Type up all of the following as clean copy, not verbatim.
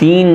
3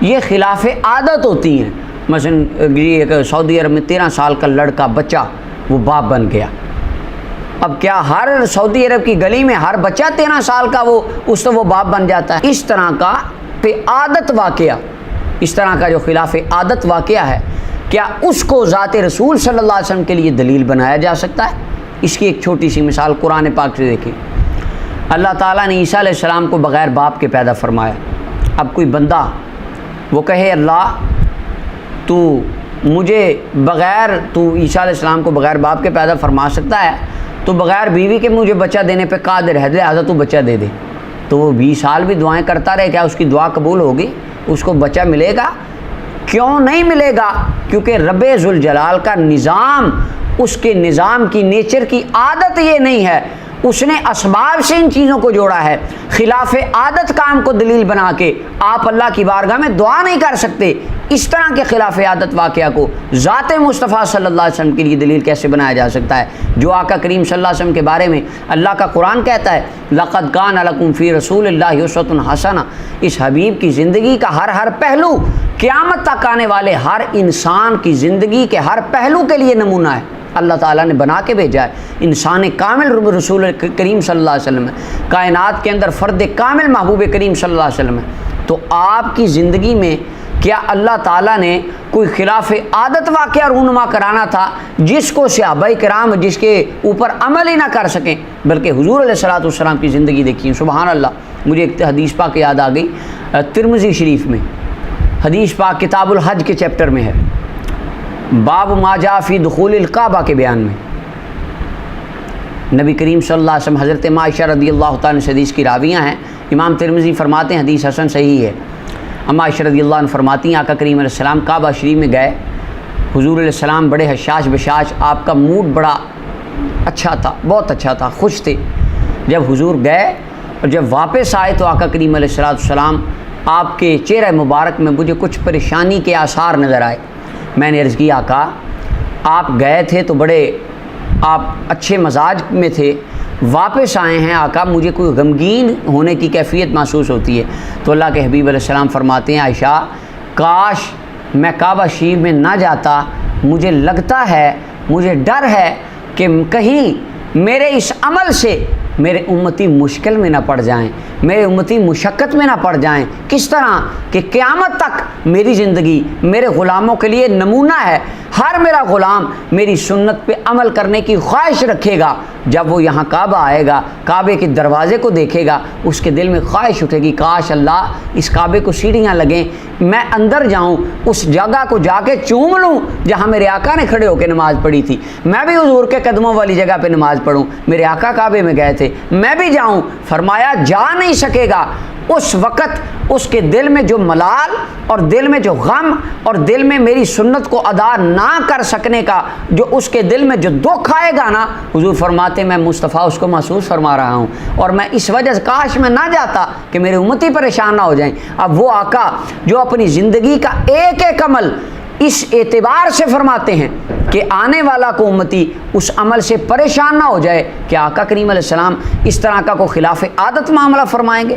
یہ خلاف عادت ہوتی ہیں۔ مثلا ایک سعودی عرب میں 13 سال کا لڑکا بچہ وہ باپ بن گیا۔ اب کیا ہر سعودی عرب کی گلی میں ہر بچہ 13 سال کا وہ باپ بن جاتا ہے؟ اس طرح کا عادت واقعہ، اس طرح کا جو خلاف عادت واقعہ ہے، کیا اس کو ذات رسول صلی اللہ علیہ وسلم کے لیے دلیل بنایا جا سکتا ہے؟ اس کی ایک چھوٹی سی مثال قرآن پاک سے دیکھیں۔ اللہ تعالیٰ نے عیسیٰ علیہ السلام کو بغیر باپ کے پیدا فرمایا۔ اب کوئی بندہ وہ کہے اللہ تو عیسیٰ علیہ السلام کو بغیر باپ کے پیدا فرما سکتا ہے، تو بغیر بیوی کے مجھے بچہ دینے پہ قادر ہے، لہٰذا تو بچہ دے دے۔ تو وہ 20 سال بھی دعائیں کرتا رہے، کیا اس کی دعا قبول ہوگی؟ اس کو بچہ ملے گا؟ کیوں نہیں ملے گا؟ کیونکہ رب ذوالجلال کا نظام، اس کے نظام کی نیچر کی عادت یہ نہیں ہے، اس نے اسباب سے ان چیزوں کو جوڑا ہے۔ خلاف عادت کام کو دلیل بنا کے آپ اللہ کی بارگاہ میں دعا نہیں کر سکتے۔ اس طرح کے خلاف عادت واقعہ کو ذات مصطفیٰ صلی اللہ علیہ وسلم کے لیے دلیل کیسے بنایا جا سکتا ہے؟ جو آقا کریم صلی اللہ علیہ وسلم کے بارے میں اللہ کا قرآن کہتا ہے لَقَدْ كَانَ لَكُمْ فِي رَسُولِ اللَّهِ أُسْوَةٌ حَسَنَةٌ، اس حبیب کی زندگی کا ہر پہلو قیامت تک آنے والے ہر انسان کی زندگی کے ہر پہلو کے لیے نمونہ ہے۔ اللہ تعالیٰ نے بنا کے بھیجا ہے۔ انسان کامل رسول کریم صلی اللہ علیہ وسلم ہے، کائنات کے اندر فرد کامل محبوب کریم صلی اللہ علیہ وسلم ہے۔ تو آپ کی زندگی میں کیا اللہ تعالیٰ نے کوئی خلاف عادت واقعہ رونما کرانا تھا جس کو صحابہ کرام جس کے اوپر عمل ہی نہ کر سکیں؟ بلکہ حضور علیہ الصلوۃ والسلام کی زندگی دیکھیے، سبحان اللہ۔ مجھے ایک حدیث پاک یاد آ گئی، ترمذی شریف میں حدیث پاک کتاب الحج کے چیپٹر میں ہے، باب ما جاء فی دخول الکعبہ کے بیان میں نبی کریم صلی اللہ علیہ وسلم حضرت عائشہ رضی اللہ تعالیٰ عنہ حدیث کی راویہ ہیں، امام ترمذی فرماتے ہیں حدیث حسن صحیح ہے۔ عائشہ رضی اللہ عنہ فرماتی ہیں آقا کریم علیہ السلام کعبہ شریف میں گئے، حضور علیہ السلام بڑے حشاش بشاش، آپ کا موڈ بڑا اچھا تھا، بہت اچھا تھا، خوش تھے۔ جب حضور گئے اور جب واپس آئے تو آقا کریم علیہ السلام آپ کے چہرہ مبارک میں مجھے کچھ پریشانی کے آثار نظر آئے۔ میں نے عرض کیا آقا آپ گئے تھے تو بڑے آپ اچھے مزاج میں تھے، واپس آئے ہیں آقا مجھے کوئی غمگین ہونے کی کیفیت محسوس ہوتی ہے۔ تو اللہ کے حبیب علیہ السلام فرماتے ہیں عائشہ کاش میں کعبہ شریف میں نہ جاتا، مجھے لگتا ہے، مجھے ڈر ہے کہ کہیں میرے اس عمل سے میرے امتی مشکل میں نہ پڑ جائیں، میرے امتی مشقت میں نہ پڑ جائیں۔ کس طرح کہ قیامت تک میری زندگی میرے غلاموں کے لیے نمونہ ہے، ہر میرا غلام میری سنت پہ عمل کرنے کی خواہش رکھے گا۔ جب وہ یہاں کعبہ آئے گا، کعبے کے دروازے کو دیکھے گا، اس کے دل میں خواہش اٹھے گی کاش اللہ اس کعبے کو سیڑھیاں لگیں، میں اندر جاؤں، اس جگہ کو جا کے چوم لوں جہاں میرے آقا نے کھڑے ہو کے نماز پڑھی تھی، میں بھی حضور کے قدموں والی جگہ پہ نماز پڑھوں، میرے آقا کعبے میں گئے تھے میں بھی جاؤں۔ فرمایا جا نہیں سکے گا۔ اس وقت اس کے دل میں جو ملال اور دل میں جو غم اور دل میں میری سنت کو ادا نہ کر سکنے کا جو اس کے دل میں جو دکھ آئے گا نا، حضور فرماتے میں مصطفیٰ اس کو محسوس فرما رہا ہوں، اور میں اس وجہ سے کاش میں نہ جاتا کہ میرے امتی پریشان نہ ہو جائیں۔ اب وہ آقا جو اپنی زندگی کا ایک ایک عمل اس اعتبار سے فرماتے ہیں کہ آنے والا کو امتی اس عمل سے پریشان نہ ہو جائے، کہ آقا کریم علیہ السلام اس طرح کا کوئی خلاف عادت معاملہ فرمائیں گے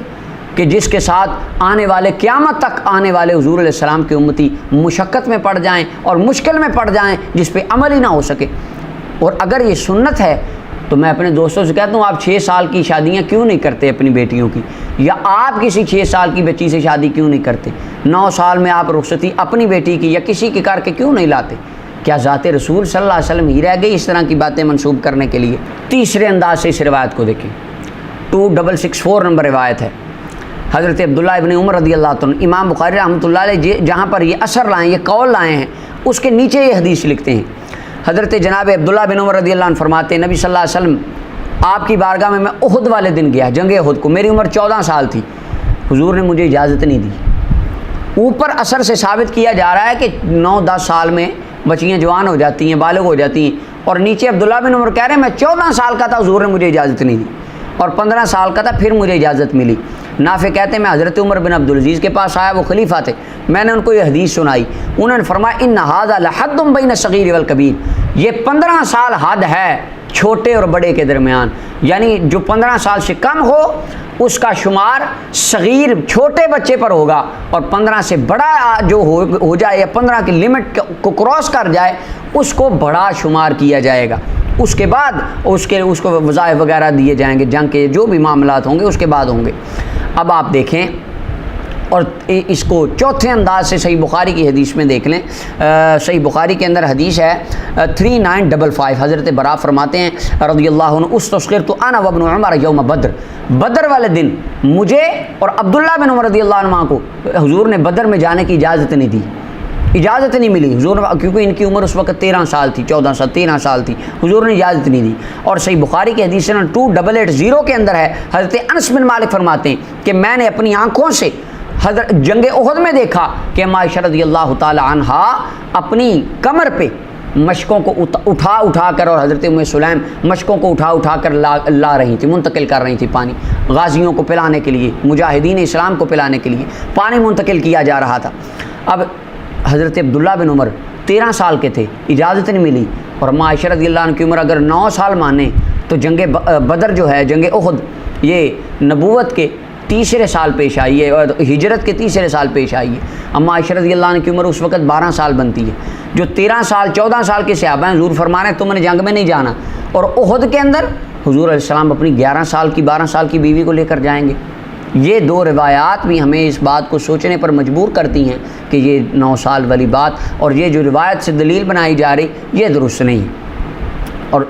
کہ جس کے ساتھ آنے والے قیامت تک آنے والے حضور علیہ السلام کے امتی مشقت میں پڑ جائیں اور مشکل میں پڑ جائیں جس پہ عمل ہی نہ ہو سکے؟ اور اگر یہ سنت ہے تو میں اپنے دوستوں سے کہتا ہوں آپ 6 سال کی شادیاں کیوں نہیں کرتے اپنی بیٹیوں کی، یا آپ کسی 6 سال کی بچی سے شادی کیوں نہیں کرتے؟ 9 سال میں آپ رخصتی اپنی بیٹی کی یا کسی کی کر کے کیوں نہیں لاتے؟ کیا ذات رسول صلی اللہ علیہ وسلم ہی رہ گئی اس طرح کی باتیں منسوب کرنے کے لیے؟ تیسرے انداز سے اس روایت کو دیکھیں، 2664 نمبر روایت ہے، حضرت عبداللہ ابن عمر رضی اللہ عنہ، امام بخاری رحمۃ اللہ علیہ جہاں پر یہ اثر لائیں، یہ قول لائے ہیں، اس کے نیچے یہ حدیث لکھتے ہیں۔ حضرت جناب عبداللہ بن عمر رضی اللہ عنہ فرماتے ہیں نبی صلی اللہ علیہ وسلم آپ کی بارگاہ میں احد والے دن گیا، جنگ احد کو، میری عمر 14 سال تھی، حضور نے مجھے اجازت نہیں دی۔ اوپر اثر سے ثابت کیا جا رہا ہے کہ 9-10 سال میں بچیاں جوان ہو جاتی ہیں، بالغ ہو جاتی ہیں، اور نیچے عبداللہ بن عمر کہہ رہے ہیں میں 14 سال کا تھا، حضور نے مجھے اجازت نہیں دی، اور 15 سال کا تھا پھر مجھے اجازت ملی۔ نافع کہتے ہیں میں حضرت عمر بن عبدالعزیز کے پاس آیا، وہ خلیفہ تھے، میں نے ان کو یہ حدیث سنائی، انہوں نے فرمایا ان ھذا لحد بین الصغیر والکبیر، یہ 15 سال حد ہے چھوٹے اور بڑے کے درمیان، یعنی جو 15 سال سے کم ہو اس کا شمار صغیر چھوٹے بچے پر ہوگا، اور 15 سے بڑا جو ہو جائے یا 15 کی لمٹ کو کراس کر جائے اس کو بڑا شمار کیا جائے گا۔ اس کے بعد اس کو وظائف وغیرہ دیے جائیں گے، جنگ کے جو بھی معاملات ہوں گے اس کے بعد ہوں گے۔ اب آپ دیکھیں، اور اس کو چوتھے انداز سے صحیح بخاری کی حدیث میں دیکھ لیں۔ صحیح بخاری کے اندر حدیث ہے 3955، حضرت برا فرماتے ہیں رضی اللہ عنہ، استسقرت انا وابن عمر یوم بدر، بدر والے دن مجھے اور عبداللہ بن عمر رضی اللہ عنہ کو حضور نے بدر میں جانے کی اجازت نہیں دی، اجازت نہیں ملی حضور، کیونکہ ان کی عمر اس وقت 13 سال تھی، 14 سال 13 سال تھی، حضور نے اجازت نہیں دی۔ اور صحیح بخاری کی حدیث 2880 کے اندر ہے، حضرت انس بن مالک فرماتے ہیں کہ میں نے اپنی آنکھوں سے حضرت جنگ احد میں دیکھا کہ عائشہ رضی اللہ تعالی عنہا اپنی کمر پہ مشکوں کو اٹھا کر، اور حضرت ام سلیم مشکوں کو اٹھا کر لا رہی تھی، منتقل کر رہی تھی پانی، غازیوں کو پلانے کے لیے، مجاہدین اسلام کو پلانے کے لیے پانی منتقل کیا جا رہا تھا۔ اب حضرت عبداللہ بن عمر 13 سال کے تھے، اجازت نہیں ملی، اور عائشہ رضی اللہ عنہ کی عمر اگر 9 سال مانے تو جنگ بدر جو ہے، جنگ احد، یہ نبوت کے تیسرے سال پیش آئی ہے اور ہجرت کے تیسرے سال پیش آئی ہے۔ اما عائشہ رضی اللہ عنہ کی عمر اس وقت 12 سال بنتی ہے، جو 13 سال 14 سال کے صحابہ ہیں، حضور فرما رہے ہیں تم نے جنگ میں نہیں جانا، اور احد کے اندر حضور علیہ السلام اپنی 11 سال کی 12 سال کی بیوی کو لے کر جائیں گے۔ یہ دو روایات بھی ہمیں اس بات کو سوچنے پر مجبور کرتی ہیں کہ یہ 9 سال والی بات اور یہ جو روایت سے دلیل بنائی جا رہی یہ درست نہیں۔ اور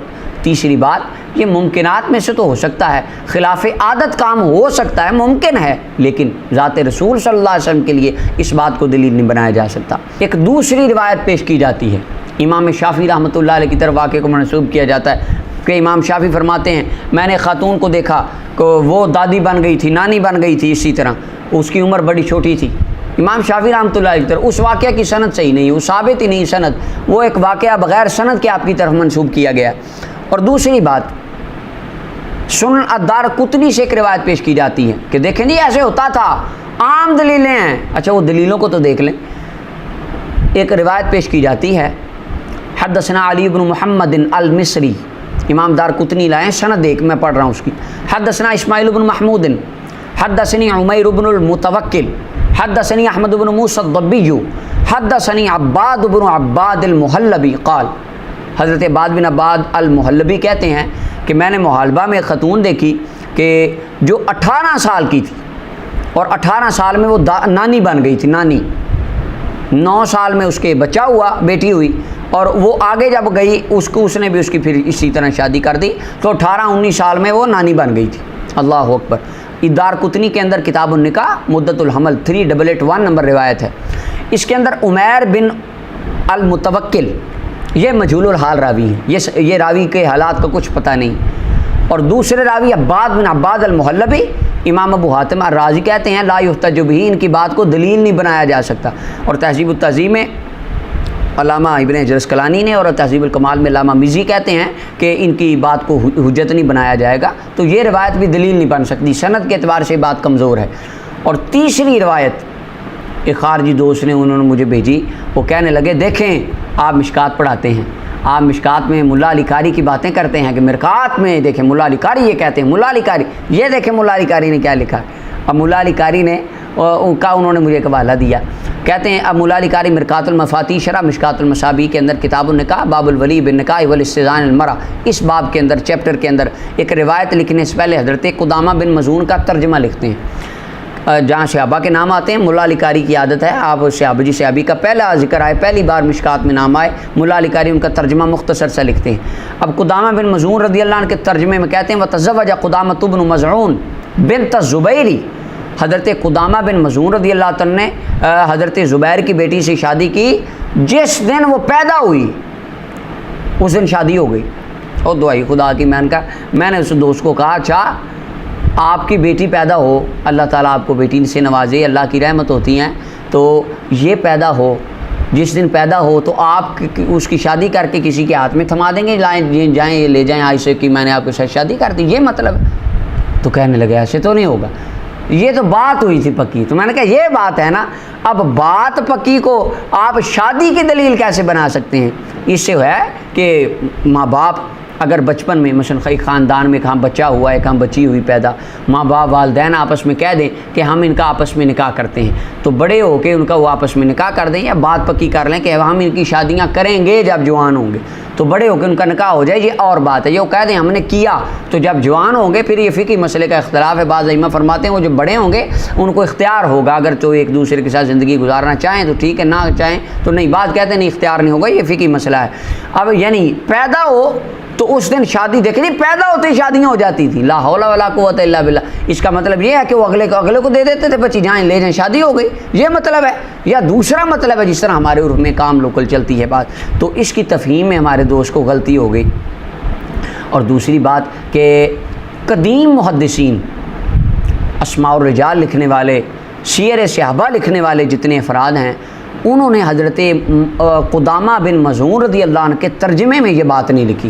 تیسری بات، یہ ممکنات میں سے تو ہو سکتا ہے، خلاف عادت کام ہو سکتا ہے، ممکن ہے، لیکن ذات رسول صلی اللہ علیہ وسلم کے لیے اس بات کو دلیل نہیں بنایا جا سکتا۔ ایک دوسری روایت پیش کی جاتی ہے، امام شافعی رحمۃ اللہ علیہ کی طرف واقعے کو منسوب کیا جاتا ہے کہ امام شافعی فرماتے ہیں میں نے خاتون کو دیکھا کہ وہ دادی بن گئی تھی، نانی بن گئی تھی، اسی طرح اس کی عمر بڑی چھوٹی تھی۔ امام شافعی رحمۃ اللہ علیہ کی طرف، اس واقعہ کی سند صحیح نہیں، وہ ثابت ہی نہیں سند، وہ ایک واقعہ بغیر سند کے آپ کی طرف منسوب کیا گیا۔ اور دوسری بات، سنن الدارقطنی سے ایک روایت پیش کی جاتی ہے کہ دیکھیں جی ایسے ہوتا تھا، عام دلیلیں ہیں۔ اچھا وہ دلیلوں کو تو دیکھ لیں۔ ایک روایت پیش کی جاتی ہے، حدثنا علی بن محمد المصری، امام دارقطنی لائیں، سند ایک میں پڑھ رہا ہوں اس کی۔ حدثنا اسماعیل بن محمود حدثنی عمیر بن المتوکل حدثنی احمد بن موسیٰ الضبی حدثنی عباد بن عباد المحلبی قال، حضرت عباد بن عباد المحلبی کہتے ہیں کہ میں نے محالبہ میں ایک خاتون دیکھی کہ جو 18 سال کی تھی، اور 18 سال میں وہ نانی بن گئی تھی، نانی۔ 9 سال میں اس کے بچہ ہوا، بیٹی ہوئی، اور وہ آگے جب گئی اس نے بھی اس کی پھر اسی طرح شادی کر دی، تو 18-19 سال میں وہ نانی بن گئی تھی۔ اللہ اکبر۔ دارقطنی کے اندر کتاب النکاح مدت الحمل 3881 نمبر روایت ہے۔ اس کے اندر عمیر بن المتوکل یہ مجہول الحال راوی ہیں، یہ راوی کے حالات کا کچھ پتہ نہیں۔ اور دوسرے راوی عباد بن عباد المحلبی، امام ابو حاتم الرازی کہتے ہیں لا یحتج بہ، ان کی بات کو دلیل نہیں بنایا جا سکتا۔ اور تہذیب التہذیب میں علامہ ابن حجر اسقلانی نے، اور تہذیب الکمال میں علامہ مزی کہتے ہیں کہ ان کی بات کو حجت نہیں بنایا جائے گا، تو یہ روایت بھی دلیل نہیں بن سکتی، سند کے اعتبار سے بات کمزور ہے۔ اور تیسری روایت ایک خارجی دوست نے انہوں نے مجھے بھیجی، وہ کہنے لگے دیکھیں آپ مشکات پڑھاتے ہیں، آپ مشکات میں ملا علی قاری کی باتیں کرتے ہیں کہ مرکات میں دیکھیں ملا علی قاری یہ کہتے ہیں، ملا علی قاری یہ دیکھیں ملا علی قاری نے کیا لکھا۔ اب ملا علی قاری نے انہوں نے مجھے ایک حوالہ دیا، کہتے ہیں اب ملا علی قاری مرکات المفاتیح شرح مشکات المصابیح کے اندر کتاب النکاح باب الولی بالنکاح والاستئذان المرأة، اس باب کے اندر چیپٹر کے اندر ایک روایت لکھنے سے پہلے حضرت قدامہ بن مظعون کا ترجمہ لکھتے ہیں، جہاں صحابہ کے نام آتے ہیں۔ ملا علی قاری کی عادت ہے، آپ صحابی کا پہلا ذکر آئے، پہلی بار مشکات میں نام آئے، ملا علی قاری ان کا ترجمہ مختصر سا لکھتے ہیں۔ اب قدامہ بن مظعون رضی اللہ عنہ کے ترجمے میں کہتے ہیں وتزوج قدامہ بن مظعون بنت الزبیری، حضرت قدامہ بن مظعون رضی اللہ عنہ نے حضرت زبیر کی بیٹی سے شادی کی، جس دن وہ پیدا ہوئی اس دن شادی ہو گئی۔ اور دعائی خدا کی، میں نے اس دوست کو کہا اچھا آپ کی بیٹی پیدا ہو، اللہ تعالیٰ آپ کو بیٹی سے نوازے، اللہ کی رحمت ہوتی ہیں، تو یہ پیدا ہو، جس دن پیدا ہو تو آپ اس کی شادی کر کے کسی کے ہاتھ میں تھما دیں گے، لائیں جائیں یہ لے جائیں ایسے کہ میں نے آپ کے ساتھ شادی کر دی، یہ مطلب؟ تو کہنے لگے ایسے تو نہیں ہوگا، یہ تو بات ہوئی تھی پکی۔ تو میں نے کہا یہ بات ہے نا، اب بات پکی کو آپ شادی کی دلیل کیسے بنا سکتے ہیں؟ اس سے ہے کہ ماں باپ اگر بچپن میں مثلا ایک خاندان میں کہاں بچہ ہوا ہے کہاں بچی ہوئی پیدا، ماں باپ والدین آپس میں کہہ دیں کہ ہم ان کا آپس میں نکاح کرتے ہیں، تو بڑے ہو کے ان کا وہ آپس میں نکاح کر دیں یا بات پکی کر لیں کہ ہم ان کی شادیاں کریں گے جب جوان ہوں گے، تو بڑے ہو کے ان کا نکاح ہو جائے، یہ اور بات ہے۔ یہ وہ کہہ دیں ہم نے کیا، تو جب جوان ہوں گے پھر یہ فقہی مسئلے کا اختلاف ہے۔ بعض ائمہ فرماتے ہیں وہ جو بڑے ہوں گے ان کو اختیار ہوگا، اگر تو ایک دوسرے کے ساتھ زندگی گزارنا چاہیں تو ٹھیک ہے، نہ چاہیں تو نہیں۔ بعض کہتے ہیں نہیں اختیار نہیں ہوگا، یہ فقہی مسئلہ ہے۔ اب یعنی پیدا ہو تو اس دن شادی دیکھیں، نہیں پیدا ہوتے ہی شادیاں ہو جاتی تھیں، لا حول ولا قوت الا باللہ۔ اس کا مطلب یہ ہے کہ وہ اگلے کو دے دیتے تھے بچی، جائیں لے جائیں شادی ہو گئی، یہ مطلب ہے۔ یا دوسرا مطلب ہے جس طرح ہمارے عرف میں کام لوکل چلتی ہے بات، تو اس کی تفہیم میں ہمارے دوست کو غلطی ہو گئی۔ اور دوسری بات کہ قدیم محدثین، اسماء الرجال لکھنے والے، سیر صحابہ لکھنے والے جتنے افراد ہیں، انہوں نے حضرت قدامہ بن مظعون رضی اللہ عنہ کے ترجمے میں یہ بات نہیں لکھی۔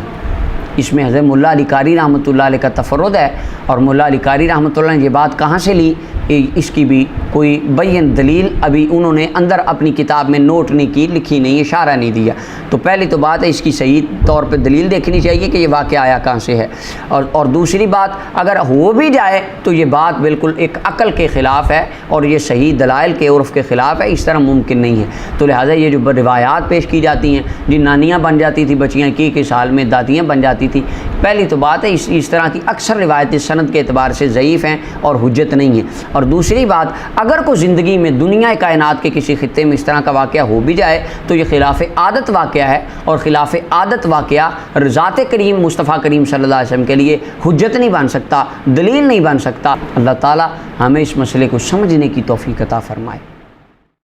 اس میں حضرت ملا علی قاری رحمۃ اللہ علیہ کا تفرد ہے، اور ملا علی قاری رحمۃ اللہ نے یہ بات کہاں سے لی، اس کی بھی کوئی بین دلیل ابھی انہوں نے اندر اپنی کتاب میں نوٹ نہیں کی، لکھی نہیں، اشارہ نہیں دیا۔ تو پہلی تو بات ہے اس کی صحیح طور پہ دلیل دیکھنی چاہیے کہ یہ واقعہ آیا کہاں سے ہے، اور دوسری بات اگر ہو بھی جائے تو یہ بات بالکل ایک عقل کے خلاف ہے اور یہ صحیح دلائل کے عرف کے خلاف ہے، اس طرح ممکن نہیں ہے۔ تو لہٰذا یہ جو روایات پیش کی جاتی ہیں، جن نانیاں بن جاتی تھی بچیاں کی سال میں دادیاں بن جاتی تھی، پہلی تو بات ہے اس طرح کی اکثر روایتیں سند کے اعتبار سے ضعیف ہیں اور حجت نہیں ہیں۔ اور دوسری بات، اگر کوئی زندگی میں دنیا کائنات کے کسی خطے میں اس طرح کا واقعہ ہو بھی جائے تو یہ خلاف عادت واقعہ ہے، اور خلاف عادت واقعہ ذات کریم مصطفیٰ کریم صلی اللہ علیہ وسلم کے لیے حجت نہیں بن سکتا، دلیل نہیں بن سکتا۔ اللہ تعالی ہمیں اس مسئلے کو سمجھنے کی توفیق عطا فرمائے۔